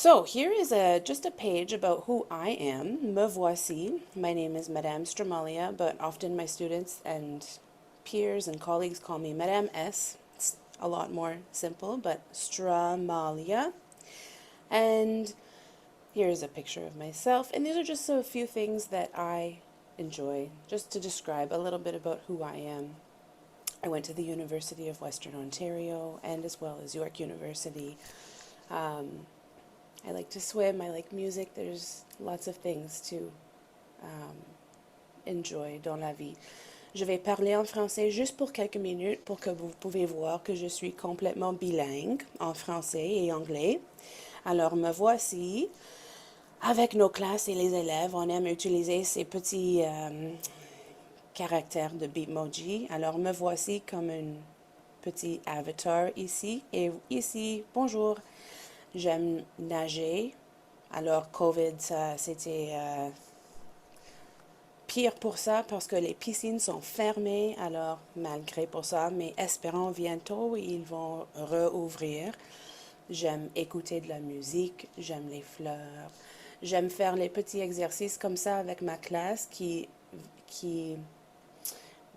So here is just a page about who I am. Me voici. My name is Madame Stramalia, but often my students and peers and colleagues call me Madame S. It's a lot more simple, but Stramalia. And here's a picture of myself. And these are just a few things that I enjoy, just to describe a little bit about who I am. I went to the University of Western Ontario and as well as York University. Um, I like to swim, I like music, there's lots of things to um, enjoy dans la vie. Je vais parler en français juste pour quelques minutes pour que vous pouvez voir que je suis complètement bilingue en français et anglais. Alors me voici. Avec nos classes et les élèves, on aime utiliser ces petits caractères de Bitmoji. Alors me voici comme un petit avatar ici. Et ici, bonjour, j'aime nager. Alors, COVID, ça, c'était pire pour ça parce que les piscines sont fermées. Alors, malgré pour ça, mais espérons bientôt, ils vont rouvrir. J'aime écouter de la musique, j'aime les fleurs. J'aime faire les petits exercices comme ça avec ma classe qui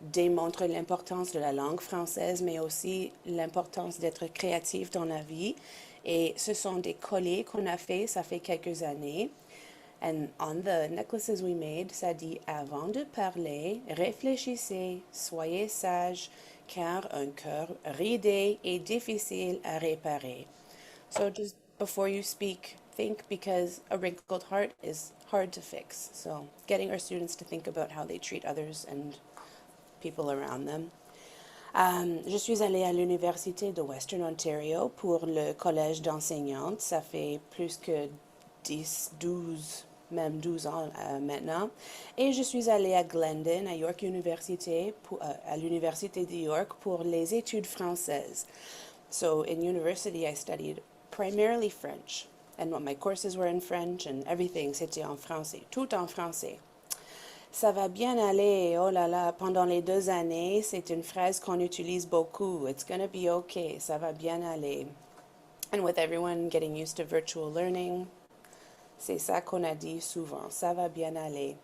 démontre l'importance de la langue française, mais aussi l'importance d'être créatif dans la vie. Et ce sont des colliers qu'on a fait, ça fait quelques années. And on the necklaces we made, ça dit avant de parler, réfléchissez, soyez sage, car un cœur ridé est difficile à réparer. So just before you speak, think because a wrinkled heart is hard to fix. So getting our students to think about how they treat others and people around them. Je suis allée à l'Université de Western Ontario pour le collège d'enseignantes. Ça fait plus que 10, 12, même 12 ans maintenant. Et je suis allée à Glendon, à York University, à l'Université de York pour les études françaises. So in university, I studied primarily French. And my courses were in French and everything, c'était en français, tout en français. Ça va bien aller, oh là là, pendant les 2 années, c'est une phrase qu'on utilise beaucoup. It's gonna be okay, ça va bien aller. And with everyone getting used to virtual learning, c'est ça qu'on a dit souvent, ça va bien aller.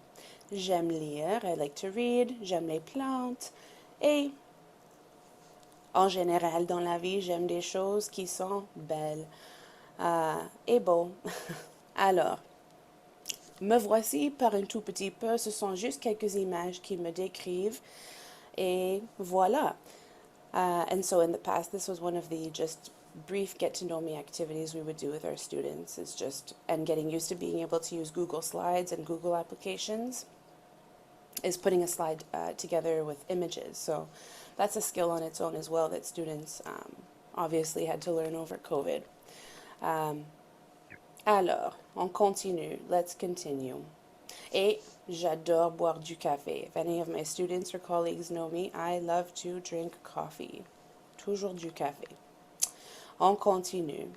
J'aime lire, I like to read, j'aime les plantes, et en général dans la vie, j'aime des choses qui sont belles et beaux. Alors, me voici par un tout petit peu, ce sont juste quelques images qui me décrivent et voilà. And so in the past, this was one of the just brief get to know me activities we would do with our students. It's just, and getting used to being able to use Google Slides and Google applications is putting a slide together with images. So that's a skill on its own as well that students obviously had to learn over COVID. Alors, on continue. Let's continue. Et j'adore boire du café. If any of my students or colleagues know me, I love to drink coffee. Toujours du café. On continue.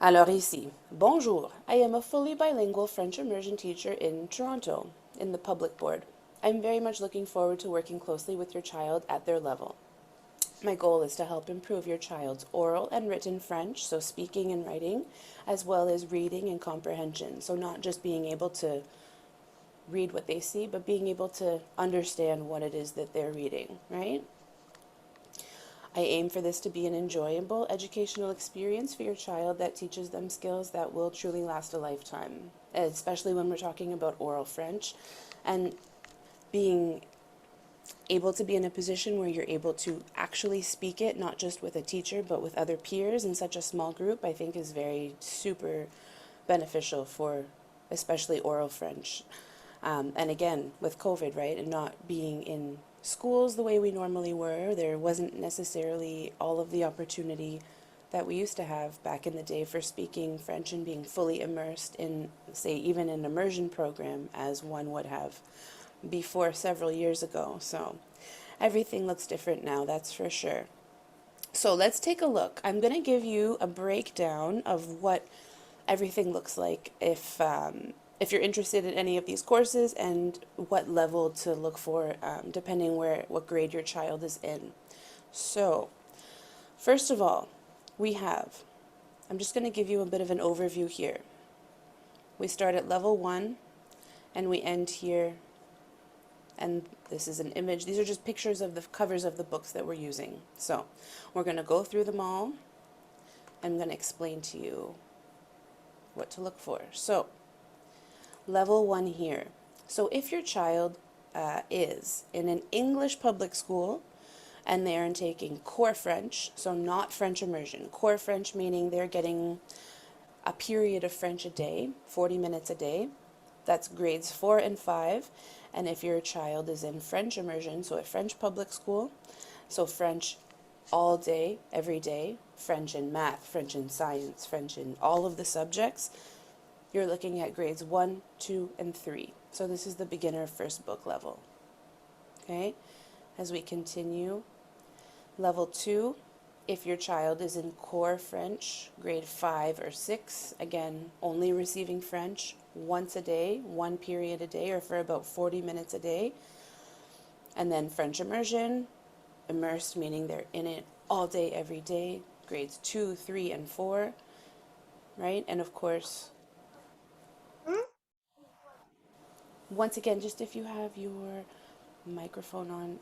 Alors ici, bonjour. I am a fully bilingual French immersion teacher in Toronto, in the public board. I'm very much looking forward to working closely with your child at their level. My goal is to help improve your child's oral and written French, so speaking and writing, as well as reading and comprehension. So not just being able to read what they see, but being able to understand what it is that they're reading, right? I aim for this to be an enjoyable educational experience for your child that teaches them skills that will truly last a lifetime, especially when we're talking about oral French and being able to be in a position where you're able to actually speak it, not just with a teacher, but with other peers in such a small group, I think is very super beneficial for especially oral French. And again, with COVID, right, and not being in schools the way we normally were, there wasn't necessarily all of the opportunity that we used to have back in the day for speaking French and being fully immersed in, say, even an immersion program as one would have before several years ago. So everything looks different now, that's for sure. So let's take a look. I'm going to give you a breakdown of what everything looks like if you're interested in any of these courses and what level to look for depending what grade your child is in. So first of all, we have I'm just going to give you a bit of an overview here. We start at level 1 and we end here, and this is an image. These are just pictures of the covers of the books that we're using. So we're going to go through them all. I'm going to explain to you what to look for. So level 1 here. So if your child is in an English public school and they are taking core French, so not French immersion, core French meaning they're getting a period of French a day, 40 minutes a day, that's grades 4 and 5. And if your child is in French immersion, so a French public school, so French all day, every day, French in math, French in science, French in all of the subjects, you're looking at grades 1, 2, and 3. So this is the beginner first book level. Okay, as we continue, level 2, if your child is in core French, grade 5 or 6, again, only receiving French once a day, one period a day, or for about 40 minutes a day. And then French immersion, immersed meaning they're in it all day, every day, grades 2, 3, and 4, right? And of course, once again, just if you have your microphone on,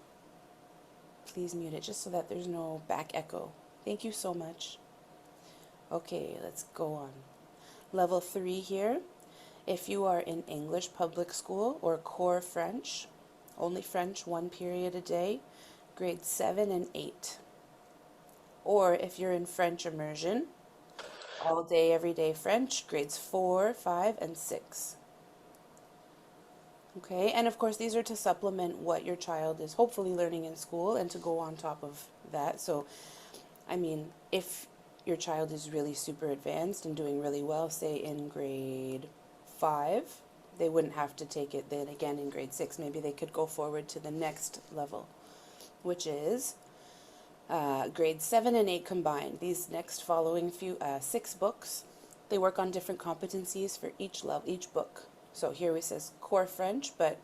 please mute it just so that there's no back echo. Thank you so much. Okay, let's go on. Level 3 here. If you are in English public school or core French, only French one period a day, grades 7 and 8. Or if you're in French immersion, all day, every day French, grades 4, 5, and 6. Okay, and of course these are to supplement what your child is hopefully learning in school and to go on top of that. So, I mean, if your child is really super advanced and doing really well, say in grade 5, they wouldn't have to take it then again in grade 6. Maybe they could go forward to the next level, which is grades 7 and 8 combined. These next following 6 books, they work on different competencies for each level, each book. So here it says core French, but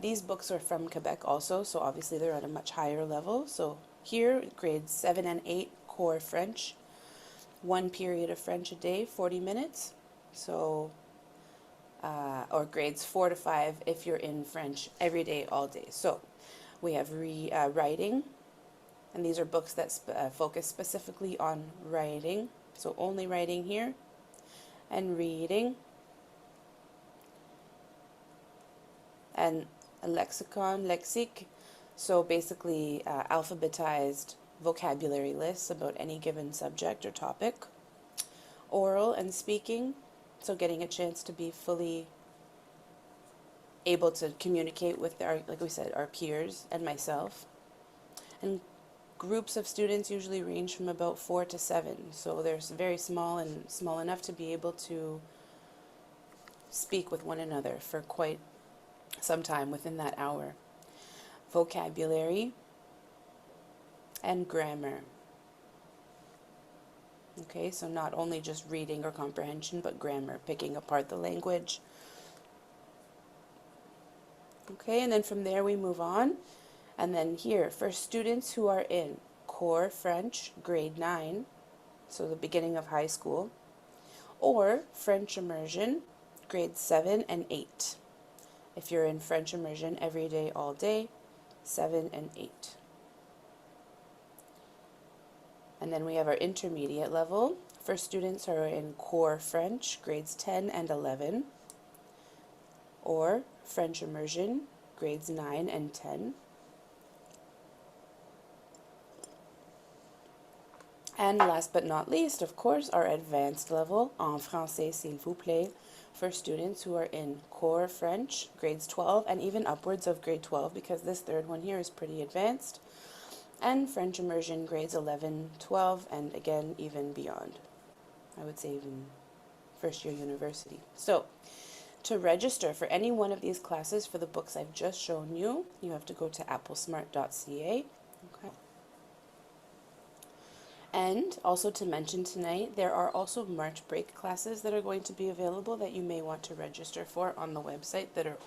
these books are from Quebec also, so obviously they're at a much higher level. So here, grades 7 and 8, core French, one period of French a day, 40 minutes. So, or grades 4 to 5 if you're in French every day, all day. So we have writing, and these are books that focus specifically on writing. So only writing here, and reading, and a lexicon, lexique, so basically alphabetized vocabulary lists about any given subject or topic. Oral and speaking, so getting a chance to be fully able to communicate with our, like we said, our peers and myself. And groups of students usually range from about 4 to 7, so they're very small and small enough to be able to speak with one another for quite some time within that hour. Vocabulary and grammar. Okay, so not only just reading or comprehension, but grammar, picking apart the language. Okay, and then from there we move on. And then here, for students who are in core French, grade 9, so the beginning of high school, or French immersion, grades 7 and 8. If you're in French immersion every day, all day, 7 and 8. And then we have our intermediate level for students who are in core French, grades 10 and 11, or French immersion, grades 9 and 10. And last but not least, of course, our advanced level, en français s'il vous plaît, for students who are in core French, grades 12, and even upwards of grade 12, because this third one here is pretty advanced, and French immersion, grades 11, 12, and again, even beyond. I would say even first year university. So, to register for any one of these classes for the books I've just shown you, you have to go to Applesmart.ca. Okay. And also to mention tonight, there are also March break classes that are going to be available that you may want to register for on the website that are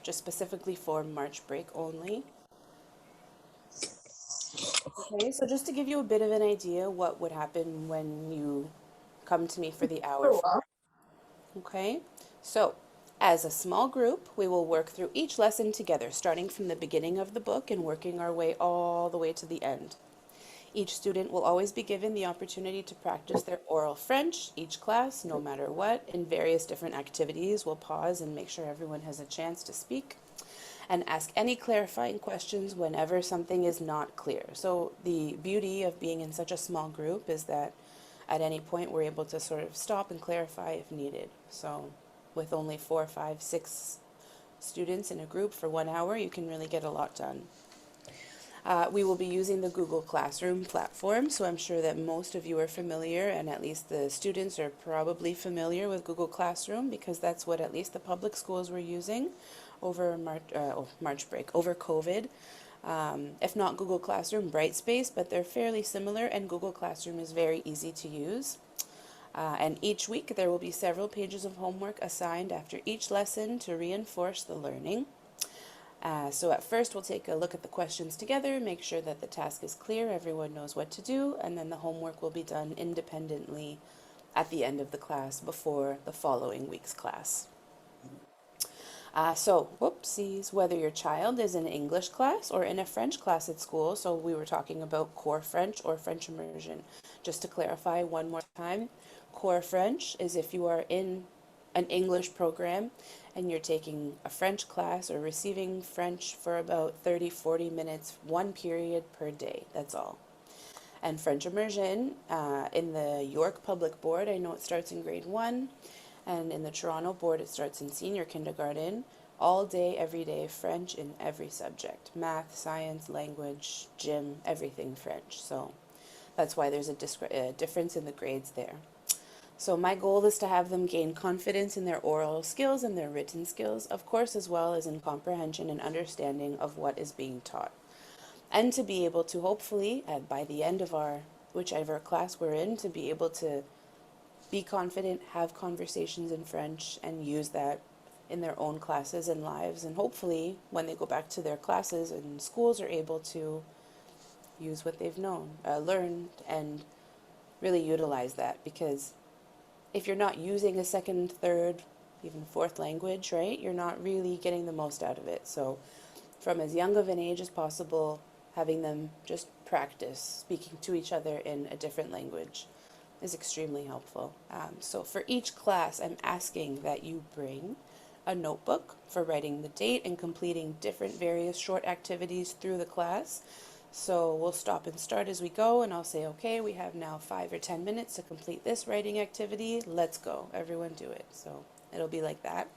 just specifically for March break only. Okay, so just to give you a bit of an idea what would happen when you come to me for the hour. Sure. Okay, so as a small group, we will work through each lesson together, starting from the beginning of the book and working our way all the way to the end. Each student will always be given the opportunity to practice their oral French, each class, no matter what, in various different activities. We'll pause and make sure everyone has a chance to speak and ask any clarifying questions whenever something is not clear. So, the beauty of being in such a small group is that at any point we're able to sort of stop and clarify if needed. So, with only 4, 5, 6 students in a group for 1 hour, you can really get a lot done. We will be using the Google Classroom platform, so I'm sure that most of you are familiar, and at least the students are probably familiar with Google Classroom because that's what at least the public schools were using over March break, over COVID. If not Google Classroom, Brightspace, but they're fairly similar, and Google Classroom is very easy to use. And each week there will be several pages of homework assigned after each lesson to reinforce the learning. So at first we'll take a look at the questions together, make sure that the task is clear, everyone knows what to do, and then the homework will be done independently at the end of the class before the following week's class. Whoopsies, whether your child is in an English class or in a French class at school, so we were talking about core French or French immersion. Just to clarify one more time, core French is if you are in an English program and you're taking a French class or receiving French for about 30, 40 minutes, one period per day. That's all. And French immersion in the York Public Board, I know it starts in grade 1, and in the Toronto Board, it starts in senior kindergarten. All day, every day, French in every subject: math, science, language, gym, everything French. So that's why there's a difference in the grades there. So my goal is to have them gain confidence in their oral skills and their written skills, of course, as well as in comprehension and understanding of what is being taught. And to be able to hopefully, by the end of our whichever class we're in, to be able to be confident, have conversations in French, and use that in their own classes and lives. And hopefully, when they go back to their classes and schools, are able to use what they've learned, and really utilize that. Because if you're not using a second, third, even fourth language, right, you're not really getting the most out of it. So, from as young of an age as possible, having them just practice speaking to each other in a different language is extremely helpful. So for each class, I'm asking that you bring a notebook for writing the date and completing different various short activities through the class. So we'll stop and start as we go, and I'll say, okay, we have now 5 or 10 minutes to complete this writing activity. Let's go. Everyone do it. So it'll be like that.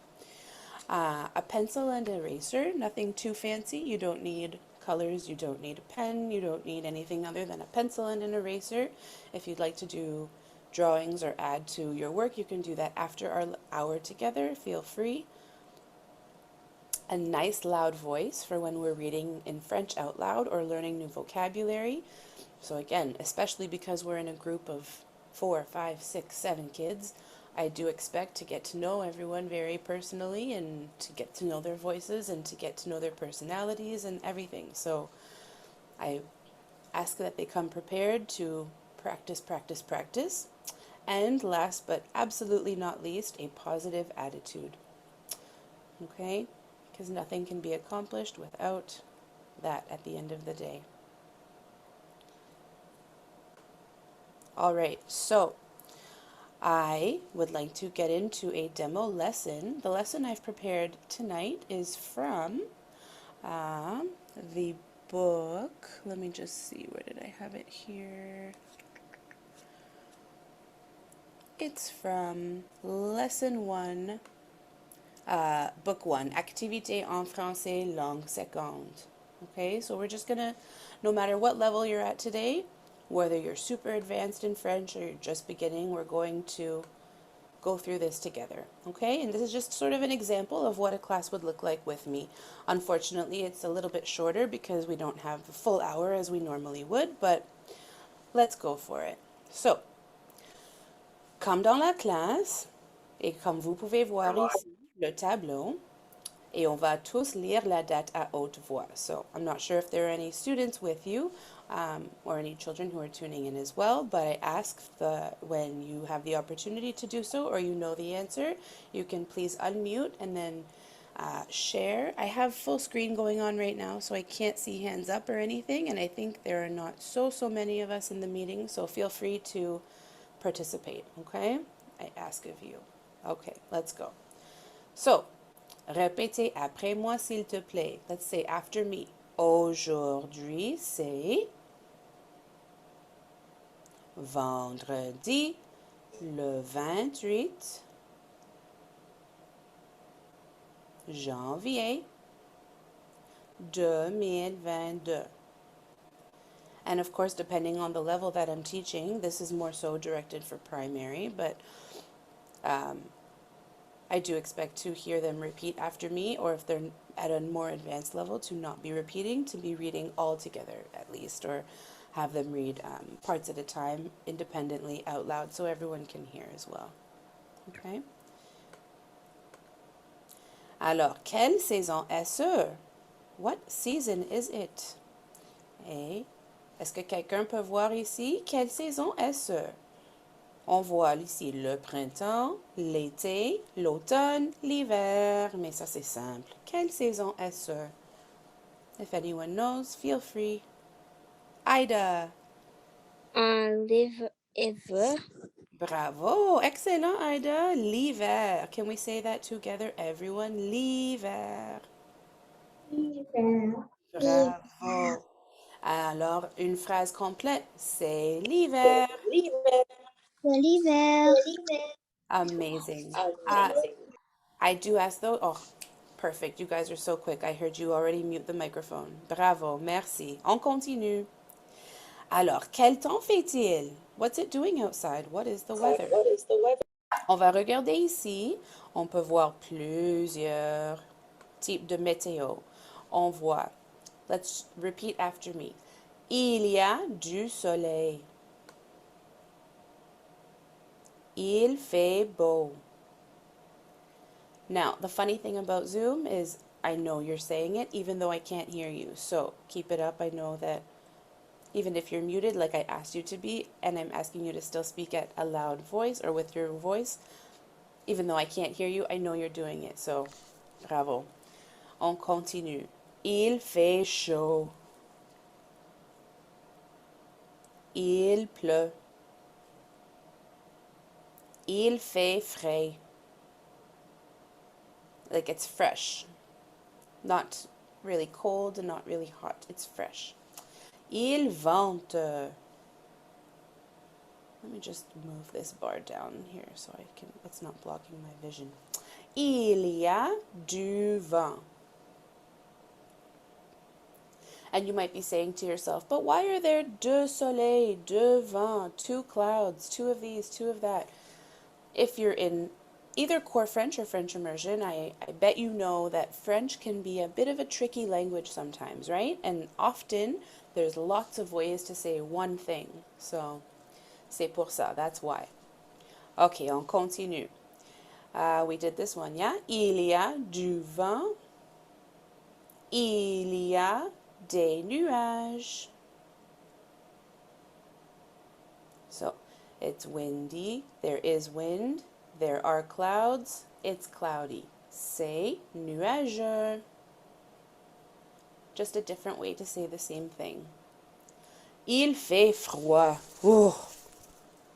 A pencil and eraser, nothing too fancy. You don't need colors, you don't need a pen, you don't need anything other than a pencil and an eraser. If you'd like to do drawings or add to your work, you can do that after our hour together. Feel free. A nice loud voice for when we're reading in French out loud or learning new vocabulary. So again, especially because we're in a group of 4, 5, 6, 7 kids, I do expect to get to know everyone very personally and to get to know their voices and to get to know their personalities and everything. So I ask that they come prepared to practice, practice, practice. And last but absolutely not least, a positive attitude. Okay? Because nothing can be accomplished without that at the end of the day. All right, so I would like to get into a demo lesson. The lesson I've prepared tonight is from uh, the book. Let me just see, where did I have it here? It's from Lesson 1, Book 1, Activité en français, langue seconde. Okay, so we're just gonna, no matter what level you're at today, whether you're super advanced in French or you're just beginning, we're going to go through this together. Okay, and this is just sort of an example of what a class would look like with me. Unfortunately, it's a little bit shorter because we don't have the full hour as we normally would, but let's go for it. So, comme dans la classe, et comme vous pouvez voir ici, le tableau, et on va tous lire la date à haute voix. So I'm not sure if there are any students with you. or any children who are tuning in as well. But I ask when you have the opportunity to do so or you know the answer, you can please unmute and then share. I have full screen going on right now, so I can't see hands up or anything. And I think there are not so many of us in the meeting, so feel free to participate, okay? I ask of you. Okay, let's go. So, répétez après moi, s'il te plaît. Let's say after me. Aujourd'hui, c'est vendredi, le 28 janvier 2022. And of course, depending on the level that I'm teaching, this is more so directed for primary, but I do expect to hear them repeat after me, or if they're at a more advanced level, to not be repeating, to be reading all together at least, or have them read parts at a time independently out loud so everyone can hear as well. Okay? Alors, quelle saison est-ce? What season is it? Et est-ce que quelqu'un peut voir ici? Quelle saison est-ce? On voit ici le printemps, l'été, l'automne, l'hiver. Mais ça, c'est simple. Quelle saison est-ce? If anyone knows, feel free. Ida. L'hiver. Bravo. Excellent, Ida. L'hiver. Can we say that together, everyone? L'hiver. Bravo. Alors, une phrase complète. C'est l'hiver. L'hiver. Amazing. I do ask though. Oh, perfect. You guys are so quick. I heard you already mute the microphone. Bravo. Merci. On continue. Alors, quel temps fait-il? What's it doing outside? What is the weather? On va regarder ici. On peut voir plusieurs types de météo. On voit. Let's repeat after me. Il y a du soleil. Il fait beau. Now, the funny thing about Zoom is I know you're saying it even though I can't hear you. So keep it up. I know that even if you're muted, like I asked you to be, and I'm asking you to still speak at a loud voice or with your voice, even though I can't hear you, I know you're doing it. So, bravo. On continue. Il fait chaud. Il pleut. Il fait frais. Like it's fresh. Not really cold and not really hot. It's fresh. Il vente. Let me just move this bar down here so it's not blocking my vision. Il y a du vent. And you might be saying to yourself, but why are there deux soleil, deux vent, two clouds, two of these, two of that? If you're in either core French or French immersion, I bet you know that French can be a bit of a tricky language sometimes, right? And often there's lots of ways to say one thing. So, c'est pour ça, that's why. Okay, on continue. We did this one, yeah? Il y a du vent. Il y a des nuages. So, it's windy, there is wind, there are clouds, it's cloudy. C'est nuageux. Just a different way to say the same thing. Il fait froid. Oh,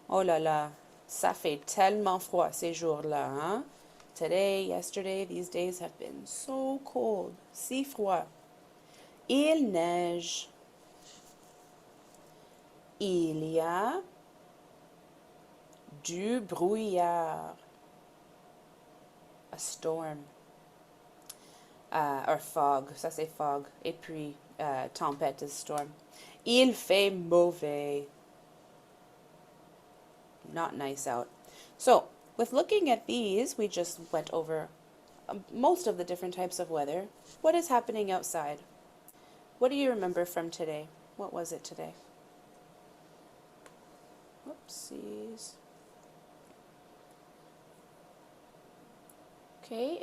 oh là là, ça fait tellement froid ces jours-là, hein? Today, yesterday, these days have been so cold. Si froid. Il neige. Il y a du brouillard. A storm. Or fog, ça c'est fog. Et puis, tempête is storm. Il fait mauvais. Not nice out. So, with looking at these, we just went over most of the different types of weather. What is happening outside? What do you remember from today? What was it today? Oopsies. Okay,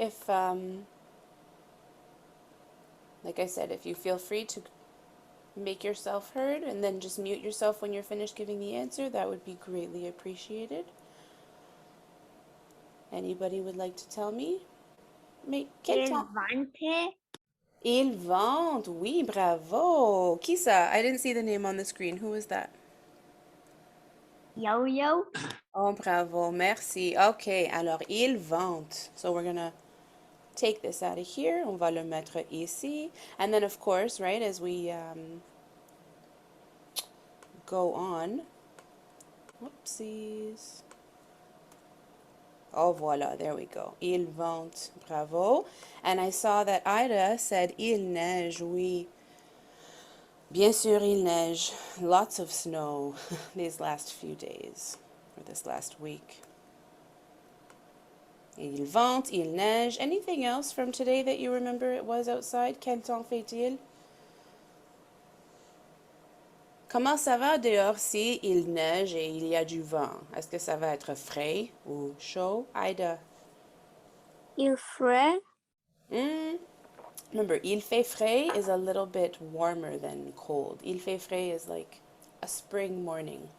like I said, if you feel free to make yourself heard and then just mute yourself when you're finished giving the answer, that would be greatly appreciated. Anybody would like to tell me? Mais quel Il temps? vente. Il vente. Oui, bravo. Qui ça? I didn't see the name on the screen. Who is that? Yo-yo. Oh, bravo. Merci. Okay, alors il vente. So we're gonna take this out of here. On va le mettre ici. And then, of course, right, as we go on. Oopsies. Oh, voilà, there we go. Il vente, bravo. And I saw that Ida said il neige, oui. Bien sûr, il neige. Lots of snow these last few days, or this last week. Il vente, il neige. Anything else from today that you remember it was outside? Quel temps fait-il? Comment ça va dehors si il neige et il y a du vent? Est-ce que ça va être frais ou chaud? Ida. Il frais. Remember, il fait frais is a little bit warmer than cold. Il fait frais is like a spring morning.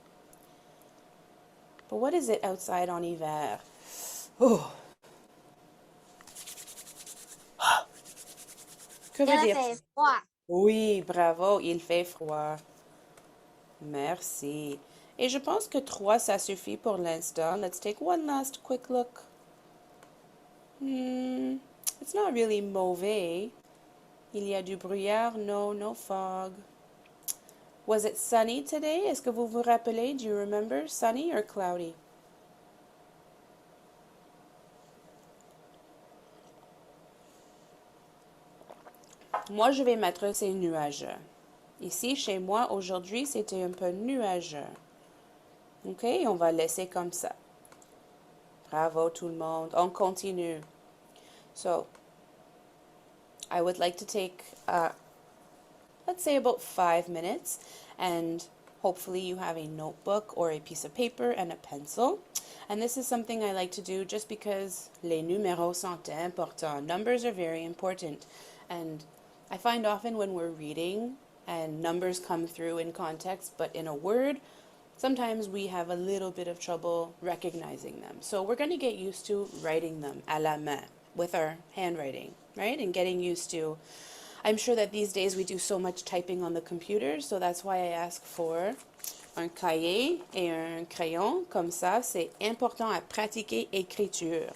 But what is it outside en hiver? Oh. Que veut Il dire? fait froid. Oui, bravo, il fait froid. Merci. Et je pense que 3, ça suffit pour l'instant. Let's take one last quick look. It's not really mauvais. Il y a du brouillard? No, no fog. Was it sunny today? Est-ce que vous vous rappelez? Do you remember? Sunny or cloudy? Moi, je vais mettre c'est nuageux. Ici, chez moi, aujourd'hui, c'était un peu nuageux. OK? On va laisser comme ça. Bravo tout le monde. On continue. So, I would like to take, let's say about 5 minutes, and hopefully you have a notebook or a piece of paper and a pencil. And this is something I like to do just because les numéros sont importants. Numbers are very important. And I find often when we're reading and numbers come through in context, but in a word, sometimes we have a little bit of trouble recognizing them. So we're going to get used to writing them à la main with our handwriting, right? And getting used to, I'm sure that these days we do so much typing on the computer, so that's why I ask for un cahier et un crayon. Comme ça, c'est important à pratiquer écriture.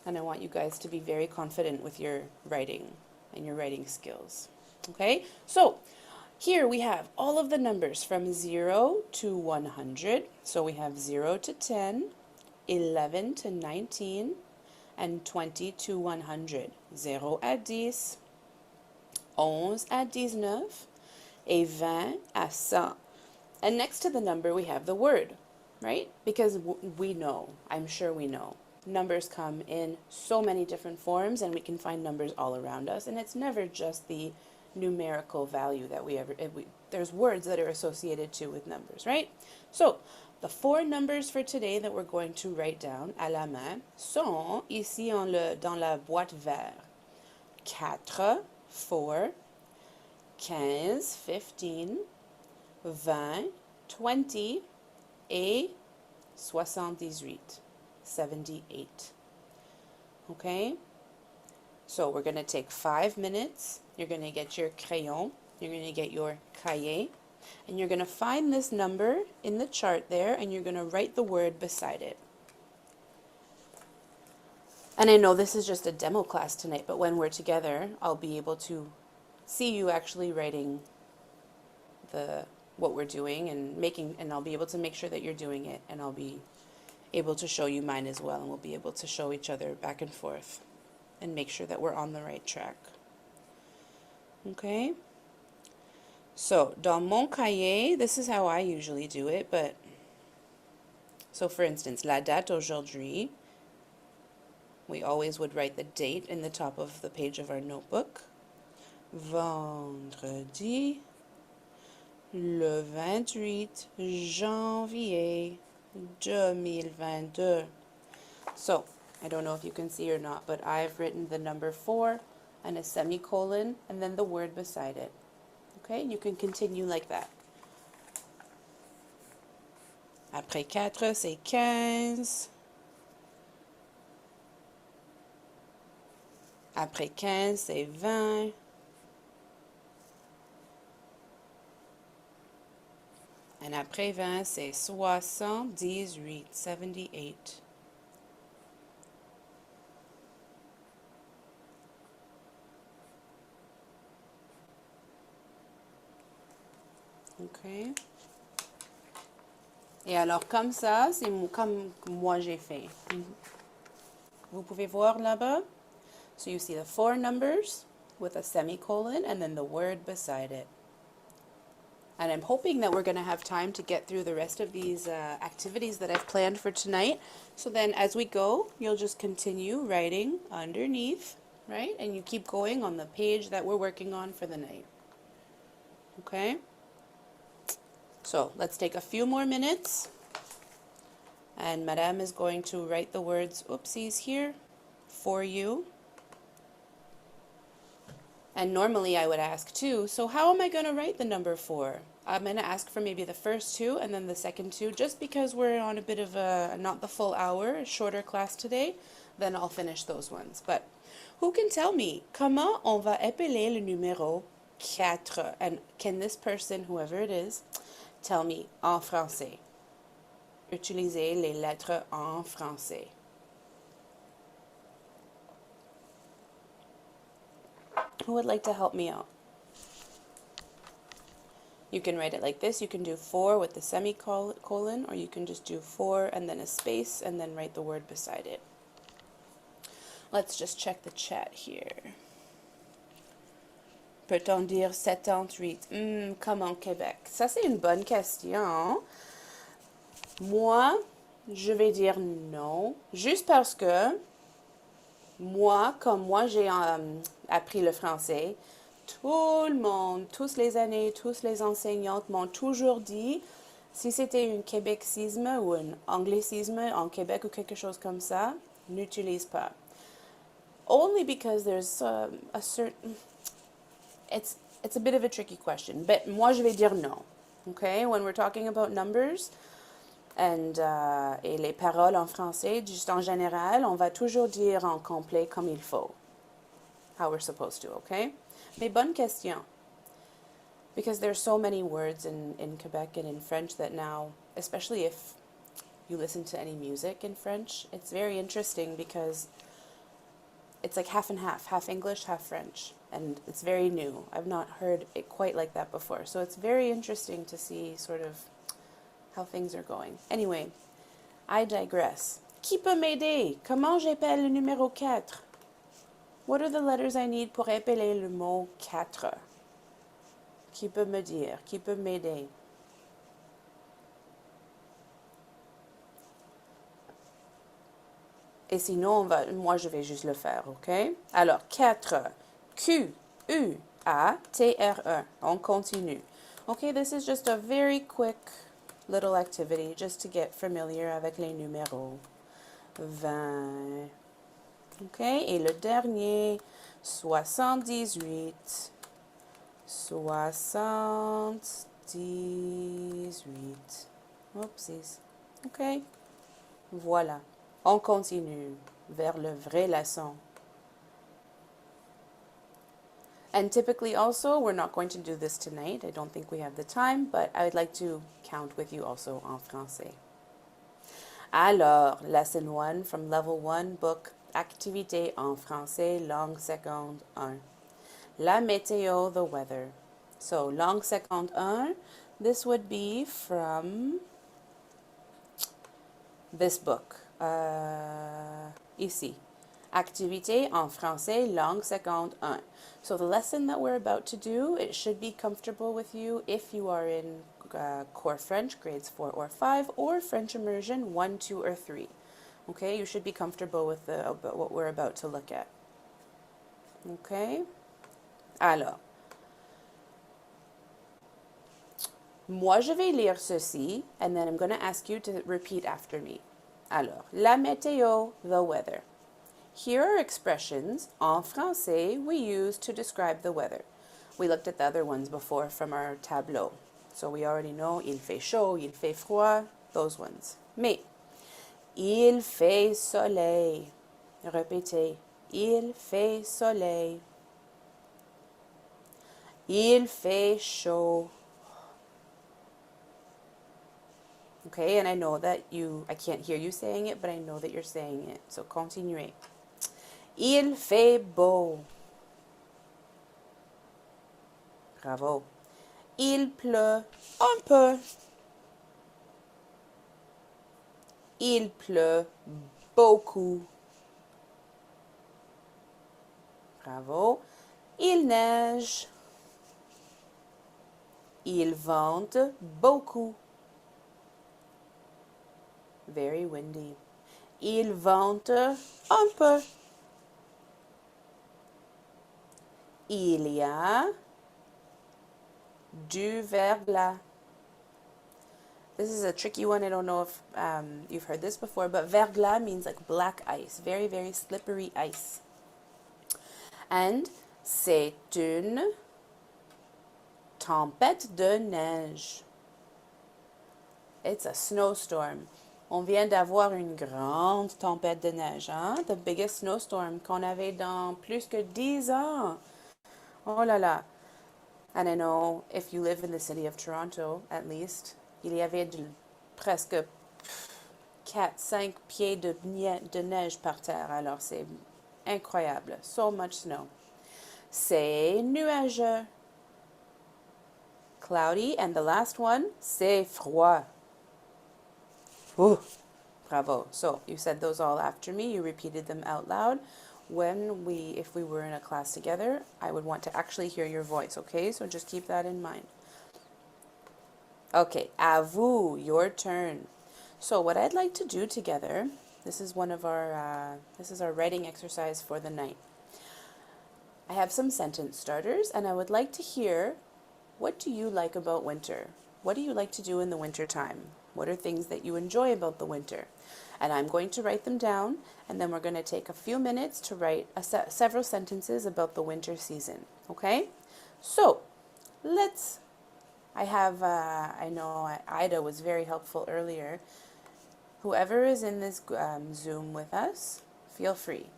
And I want you guys to be very confident with your writing and your writing skills. Okay, so here we have all of the numbers from 0 to 100. So we have 0 to 10, 11 to 19, and 20 to 100. 0 à 10, 11 à 19, et 20 à 100. And next to the number we have the word, right? Because we know, I'm sure we know, numbers come in so many different forms and we can find numbers all around us, and it's never just the numerical value that there's words that are associated too with numbers, right? So the 4 numbers for today that we're going to write down à la main sont ici dans la boîte verte. 4, 4, 15, 15, 20, 20, et 78, 78. Okay? So we're going to take 5 minutes. You're going to get your crayon. You're going to get your cahier. And you're going to find this number in the chart there, and you're going to write the word beside it. And I know this is just a demo class tonight, but when we're together, I'll be able to see you actually writing what we're doing and I'll be able to make sure that you're doing it, and I'll be able to show you mine as well, and we'll be able to show each other back and forth and make sure that we're on the right track. Okay? So, dans mon cahier, this is how I usually do it, but so for instance, la date aujourd'hui, we always would write the date in the top of the page of our notebook. Vendredi, le 28 janvier 2022. So, I don't know if you can see or not, but I've written the number 4 and a semicolon and then the word beside it. Okay, you can continue like that. Après 4, c'est 15. Après 15, c'est 20. Et après 20, c'est 78, 78. OK. Et alors, comme ça, c'est comme moi j'ai fait. Vous pouvez voir là-bas. So you see the 4 numbers with a semicolon and then the word beside it. And I'm hoping that we're going to have time to get through the rest of these activities that I've planned for tonight. So then as we go, you'll just continue writing underneath, right? And you keep going on the page that we're working on for the night. Okay? So let's take a few more minutes. And Madame is going to write the words oopsies here for you. And normally I would ask too, so how am I going to write the number 4? I'm going to ask for maybe the first 2 and then the second 2, just because we're on a bit of a, not the full hour, a shorter class today, then I'll finish those ones. But who can tell me, comment on va épeler le numéro 4? And can this person, whoever it is, tell me en français? Utilisez les lettres en français. Who would like to help me out? You can write it like this. You can do 4 with the semicolon, or you can just do 4 and then a space and then write the word beside it. Let's just check the chat here. Peut-on dire 78? Comme en Québec? Ça, c'est une bonne question. Moi, je vais dire non, juste parce que moi, comme moi, j'ai appris le français. Tout le monde, tous les années, tous les enseignantes m'ont toujours dit, si c'était un québécisme ou un anglicisme en Québec ou quelque chose comme ça, n'utilise pas. Only because there's a certain, it's a bit of a tricky question, but moi je vais dire non. Okay, when we're talking about numbers and et les paroles en français, juste en général, on va toujours dire en complet comme il faut. How we're supposed to, okay? Mais bonne question. Because there's so many words in Quebec and in French that now, especially if you listen to any music in French, it's very interesting because it's like half and half English, half French. And it's very new. I've not heard it quite like that before. So it's very interesting to see sort of how things are going. Anyway, I digress. Qui peut m'aider? Comment j'appelle le numéro 4? What are the letters I need pour épeler le mot 4? Qui peut me dire? Qui peut m'aider? Et sinon, moi, je vais juste le faire, OK? Alors, 4. Q-U-A-T-R-E. On continue. Okay, this is just a very quick little activity just to get familiar avec les numéros. 20. OK, et le dernier, 78. 78. Oopsies. OK. Voilà. On continue vers le vrai leçon. And typically also, we're not going to do this tonight. I don't think we have the time, but I would like to count with you also en français. Alors, lesson 1 from level 1 book, activité en français, langue seconde 1. La météo, the weather. So, langue seconde 1, this would be from this book. Ici. Activité en français, langue seconde 1. So the lesson that we're about to do, it should be comfortable with you if you are in core French, grades 4 or 5, or French immersion 1, 2, or 3. Okay, you should be comfortable with what we're about to look at. Okay? Alors, moi je vais lire ceci, and then I'm going to ask you to repeat after me. Alors, la météo, the weather. Here are expressions en français we use to describe the weather. We looked at the other ones before from our tableau. So we already know il fait chaud, il fait froid, those ones. Mais il fait soleil. Répétez. Il fait soleil. Il fait chaud. Okay, and I know that I can't hear you saying it, but I know that you're saying it. So continuez. Il fait beau. Bravo. Il pleut un peu. Il pleut beaucoup. Bravo. Il neige. Il vente beaucoup. Very windy. Il vente un peu. Il y a du verglas. This is a tricky one. I don't know if you've heard this before, but verglas means like black ice, very, very slippery ice. And c'est une tempête de neige. It's a snowstorm. On vient d'avoir une grande tempête de neige, hein? The biggest snowstorm qu'on avait dans plus que 10 ans. Oh là là. And I know if you live in the city of Toronto, at least, il y avait presque 4-5 pieds de neige par terre. Alors c'est incroyable. So much snow. C'est nuageux. Cloudy. And the last one, c'est froid. Ooh, bravo. So you said those all after me. You repeated them out loud. If we were in a class together, I would want to actually hear your voice, okay? So just keep that in mind. Okay, à vous, your turn. So what I'd like to do together, this is our writing exercise for the night. I have some sentence starters, and I would like to hear, what do you like about winter? What do you like to do in the winter time? What are things that you enjoy about the winter? And I'm going to write them down, and then we're going to take a few minutes to write several sentences about the winter season. Okay? So, I know Ida was very helpful earlier. Whoever is in this Zoom with us, feel free.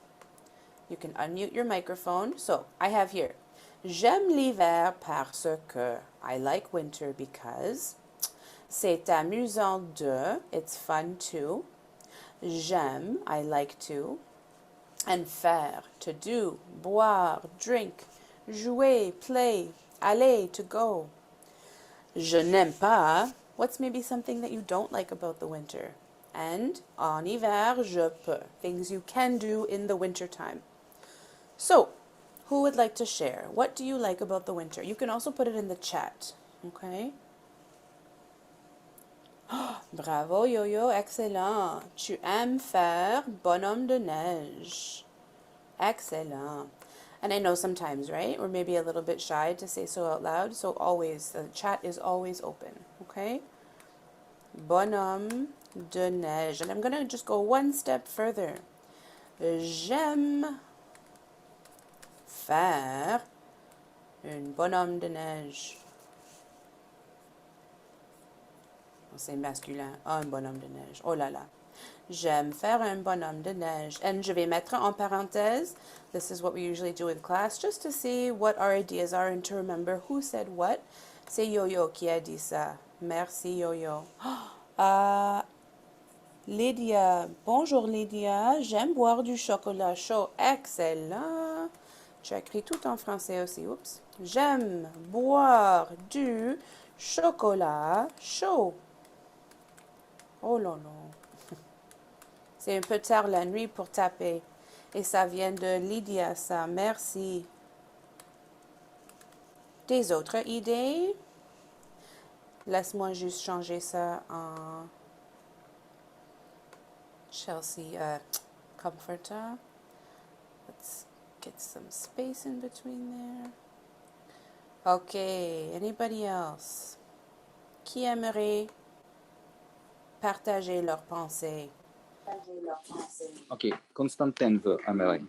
You can unmute your microphone. So, I have here, j'aime l'hiver parce que. I like winter because. C'est amusant de. It's fun to. J'aime, I like to. And faire, to do. Boire, drink. Jouer, play. Aller, to go. Je n'aime pas. What's maybe something that you don't like about the winter? And en hiver, je peux. Things you can do in the winter time. So, who would like to share? What do you like about the winter? You can also put it in the chat. Okay? Bravo, Yo-Yo, excellent. Tu aimes faire bonhomme de neige. Excellent. And I know sometimes, right, we're maybe a little bit shy to say so out loud, so always, the chat is always open, okay? Bonhomme de neige. And I'm going to just go one step further. J'aime faire un bonhomme de neige. C'est masculin, un bonhomme de neige. Oh là là. J'aime faire un bonhomme de neige. And je vais mettre en parenthèse, this is what we usually do in class, just to see what our ideas are and to remember who said what. C'est Yo-Yo qui a dit ça. Merci, Yo-Yo. Lydia. Bonjour, Lydia. J'aime boire du chocolat chaud. Excellent. Tu as écrit tout en français aussi. Oups. J'aime boire du chocolat chaud. Oh là là. C'est un peu tard la nuit pour taper. Et ça vient de Lydia, ça. Merci. Des autres idées? Laisse-moi juste changer ça en Chelsea comforter. Let's get some space in between there. Okay, anybody else? Qui aimerait partager leurs pensées? Ok, Constantin veut, Amélie.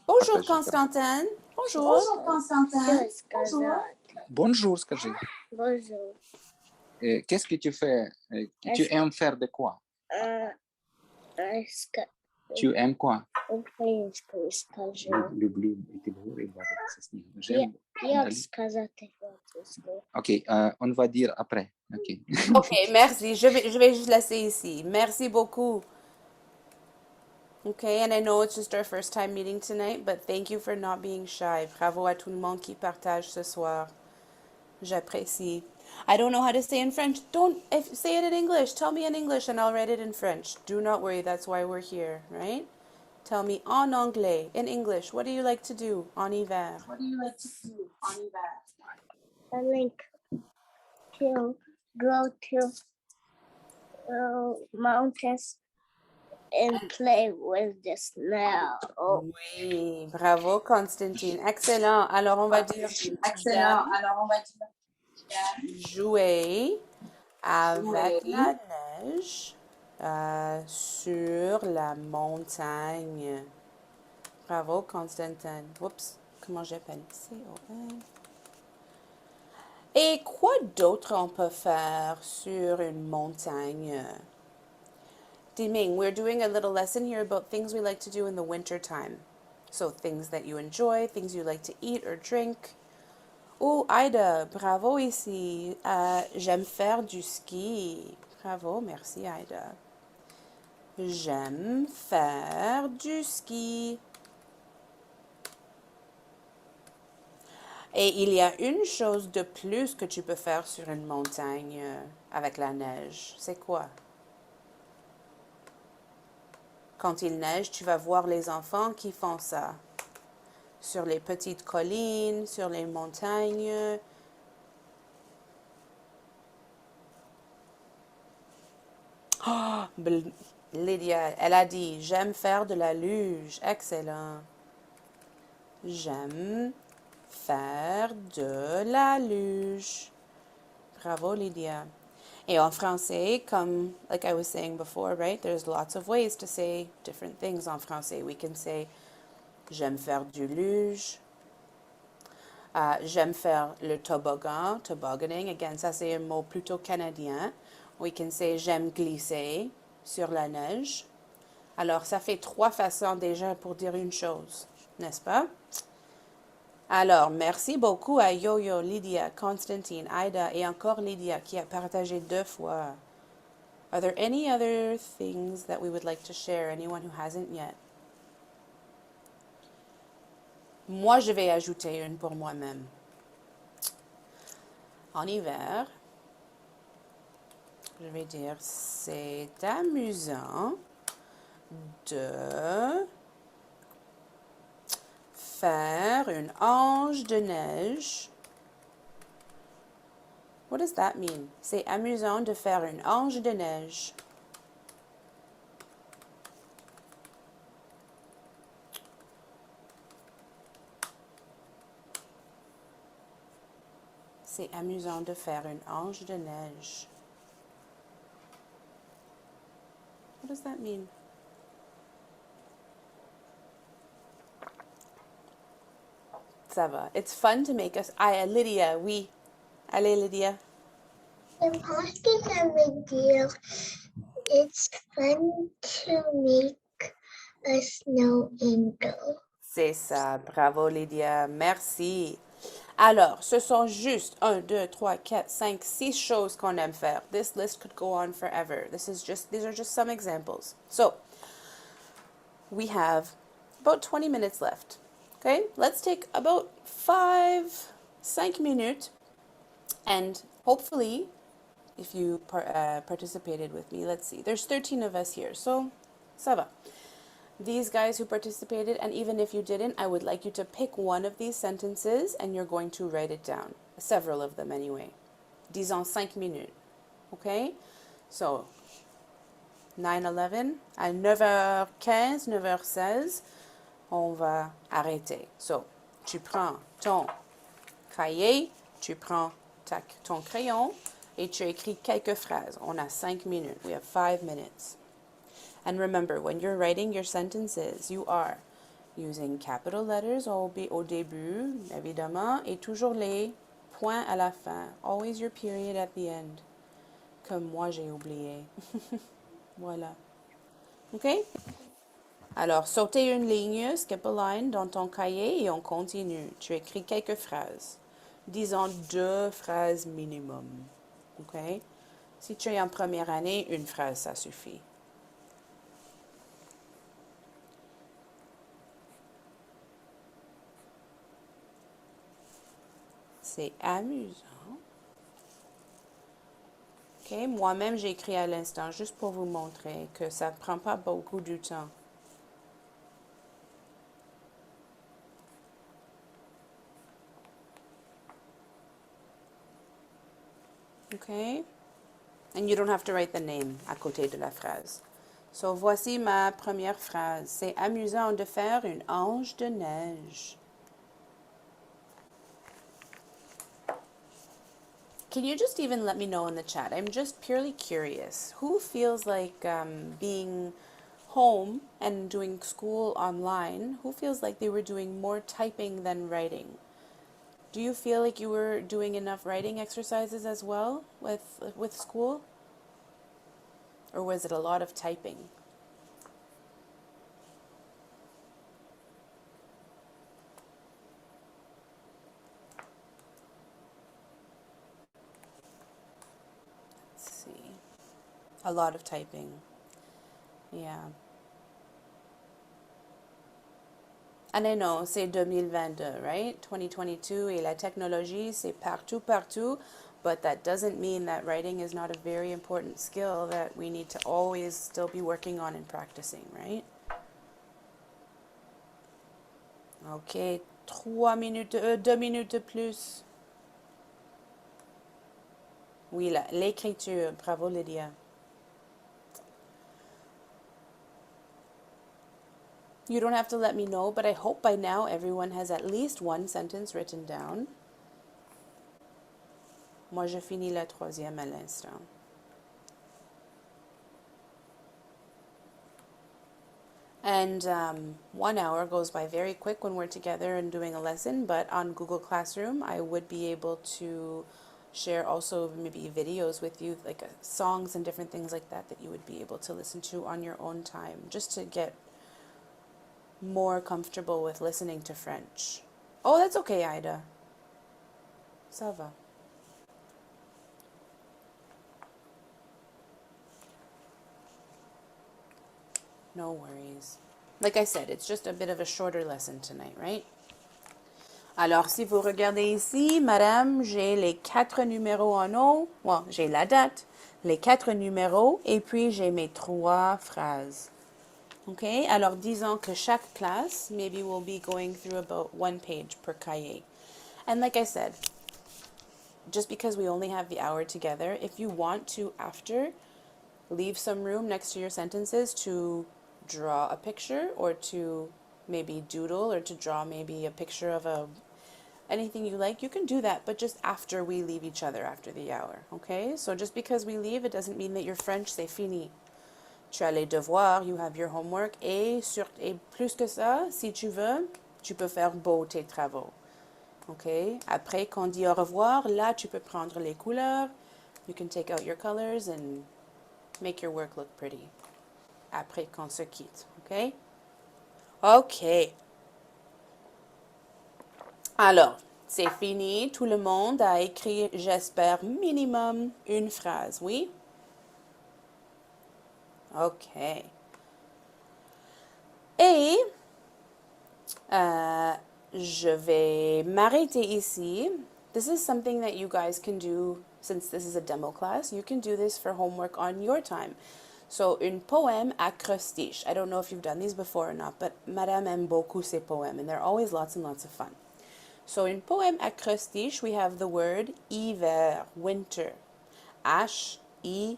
Bonjour, Partager écran. Constantin. Bonjour. Bonjour, скажи. Bonjour. Qu'est-ce que tu fais? Tu aimes faire de quoi? Tu aimes quoi? Скажи. Люблю йти в гори і бавитися снігом. J'aime Як далі. сказати французькою? Ok, on va dire après. Ok. Ok, merci. Je vais juste laisser ici. Merci beaucoup. Okay, and I know it's just our first time meeting tonight, but thank you for not being shy. Bravo à tout le monde qui partage ce soir. J'apprécie. I don't know how to say in French. Say it in English. Tell me in English and I'll write it in French. Do not worry, that's why we're here, right? Tell me en anglais, in English. What do you like to do en hiver? I like to go to mountains and play with the snow. Oui, bravo Constantine. Excellent. Alors on va dire j'aime jouer avec la neige sur la montagne. Bravo Constantin. Oups, comment j'appelle? C-O-N. Et quoi d'autre on peut faire sur une montagne? Diming, we're doing a little lesson here about things we like to do in the winter time. So things that you enjoy, things you like to eat or drink. Oh, Ida, bravo ici. J'aime faire du ski. Bravo, merci Ida. J'aime faire du ski. Et il y a une chose de plus que tu peux faire sur une montagne avec la neige. C'est quoi? Quand il neige, tu vas voir les enfants qui font ça. Sur les petites collines, sur les montagnes. Oh, Lydia, elle a dit, j'aime faire de la luge. Excellent. J'aime faire de la luge. Bravo, Lydia. Et en français, comme, like I was saying before, right? There's lots of ways to say different things en français. We can say, j'aime faire du luge. J'aime faire le toboggan, tobogganing. Again, ça c'est un mot plutôt canadien. We can say, j'aime glisser sur la neige. Alors, ça fait 3 façons déjà pour dire une chose, n'est-ce pas? Alors, merci beaucoup à Yo-Yo, Lydia, Constantine, Ida et encore Lydia qui a partagé 2 fois. Are there any other things that we would like to share? Anyone who hasn't yet? Moi, je vais ajouter une pour moi-même. En hiver, je vais dire, c'est amusant de faire une ange de neige. What does that mean? C'est amusant de faire une ange de neige. C'est amusant de faire une ange de neige. What does that mean? Ça va. It's fun to make us... Lydia, oui. Allez, Lydia. I'm asking a video. It's fun to make a snow angel. C'est ça. Bravo, Lydia. Merci. Alors, ce sont juste 1, 2, 3, 4, 5, 6 choses qu'on aime faire. This list could go on forever. These are just some examples. So, we have about 20 minutes left. Okay, let's take about 5 minutes, and hopefully, if you participated with me, let's see, there's 13 of us here, so ça va. These guys who participated, and even if you didn't, I would like you to pick one of these sentences and you're going to write it down. Several of them anyway. Disons 5 minutes. Okay? So, 9-11, à 9h15, 9h16, on va arrêter. So, tu prends ton cahier, tu prends ton crayon et tu écris quelques phrases. On a 5 minutes. We have 5 minutes. And remember, when you're writing your sentences, you are using capital letters au début, évidemment, et toujours les points à la fin. Always your period at the end. Comme moi, j'ai oublié. Voilà. OK? Alors, sautez une ligne, skip a line dans ton cahier et on continue. Tu écris quelques phrases. Disons 2 phrases minimum. OK? Si tu es en première année, une phrase, ça suffit. C'est amusant. OK? Moi-même, j'ai écrit à l'instant, juste pour vous montrer que ça ne prend pas beaucoup de temps. OK? And you don't have to write the name à côté de la phrase. So, voici ma première phrase. C'est amusant de faire une ange de neige. Can you just even let me know in the chat? I'm just purely curious. Who feels like being home and doing school online, who feels like they were doing more typing than writing? Do you feel like you were doing enough writing exercises as well with school? Or was it a lot of typing? Let's see. A lot of typing. Yeah. And I know, c'est 2022, right? 2022, et la technologie, c'est partout, partout. But that doesn't mean that writing is not a very important skill that we need to always still be working on and practicing, right? OK, 3 minutes, 2 minutes de plus. Oui, l'écriture. Bravo, Lydia. You don't have to let me know, but I hope by now everyone has at least one sentence written down. Moi, je finis la troisième à l'instant. And 1 hour goes by very quick when we're together and doing a lesson, but on Google Classroom, I would be able to share also maybe videos with you, like songs and different things like that that you would be able to listen to on your own time, just to get more comfortable with listening to French. Oh, that's okay, Ida. Ça va. No worries. Like I said, it's just a bit of a shorter lesson tonight, right? Alors, si vous regardez ici, madame, j'ai les 4 numéros en haut. Well, j'ai la date, les 4 numéros, et puis j'ai mes 3 phrases. OK? Alors, disons que chaque classe, maybe we'll be going through about 1 page per cahier. And like I said, just because we only have the hour together, if you want to, after, leave some room next to your sentences to draw a picture or to maybe doodle or to draw maybe a picture of anything you like, you can do that, but just after we leave each other after the hour, okay? So just because we leave, it doesn't mean that your French, c'est fini. Tu as les devoirs, you have your homework, et plus que ça, si tu veux, tu peux faire beau tes travaux, okay? Après, quand on dit au revoir, là, tu peux prendre les couleurs, you can take out your colors and make your work look pretty. Après qu'on se quitte, ok? Ok. Alors, c'est fini. Tout le monde a écrit, j'espère, minimum une phrase, oui? Ok. Et je vais m'arrêter ici. This is something that you guys can do, since this is a demo class, you can do this for homework on your time. So, une poème acrostiche. I don't know if you've done these before or not, but Madame aime beaucoup ces poèmes, and they're always lots and lots of fun. So, in poème acrostiche, we have the word hiver, winter. H-I-V-E-R.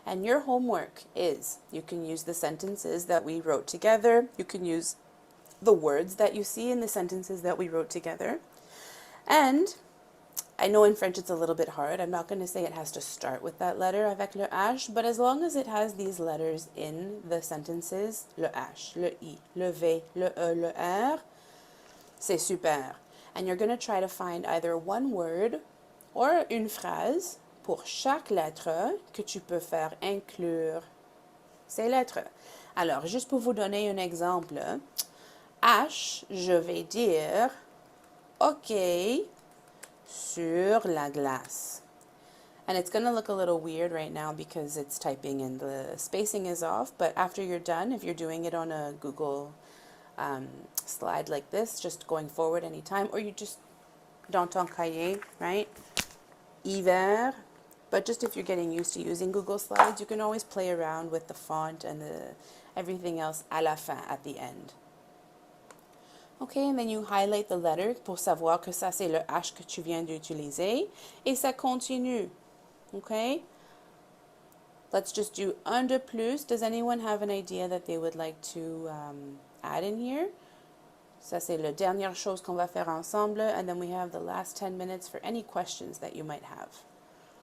And your homework is, you can use the sentences that we wrote together. You can use the words that you see in the sentences that we wrote together. And I know in French it's a little bit hard. I'm not going to say it has to start with that letter avec le H, but as long as it has these letters in the sentences, le H, le I, le V, le E, le R, c'est super. And you're going to try to find either one word or une phrase pour chaque lettre que tu peux faire inclure ces lettres. Alors, juste pour vous donner un exemple, H, je vais dire OK sur la glace. And it's going to look a little weird right now because it's typing and the spacing is off. But after you're done, if you're doing it on a Google slide like this, just going forward anytime, or you just dans ton cahier, right? Hiver. But just if you're getting used to using Google Slides, you can always play around with the font and everything else à la fin, at the end. Okay, and then you highlight the letter pour savoir que ça c'est le H que tu viens d'utiliser. Et ça continue. Okay? Let's just do un de plus. Does anyone have an idea that they would like to add in here? Ça c'est la dernière chose qu'on va faire ensemble. And then we have the last 10 minutes for any questions that you might have.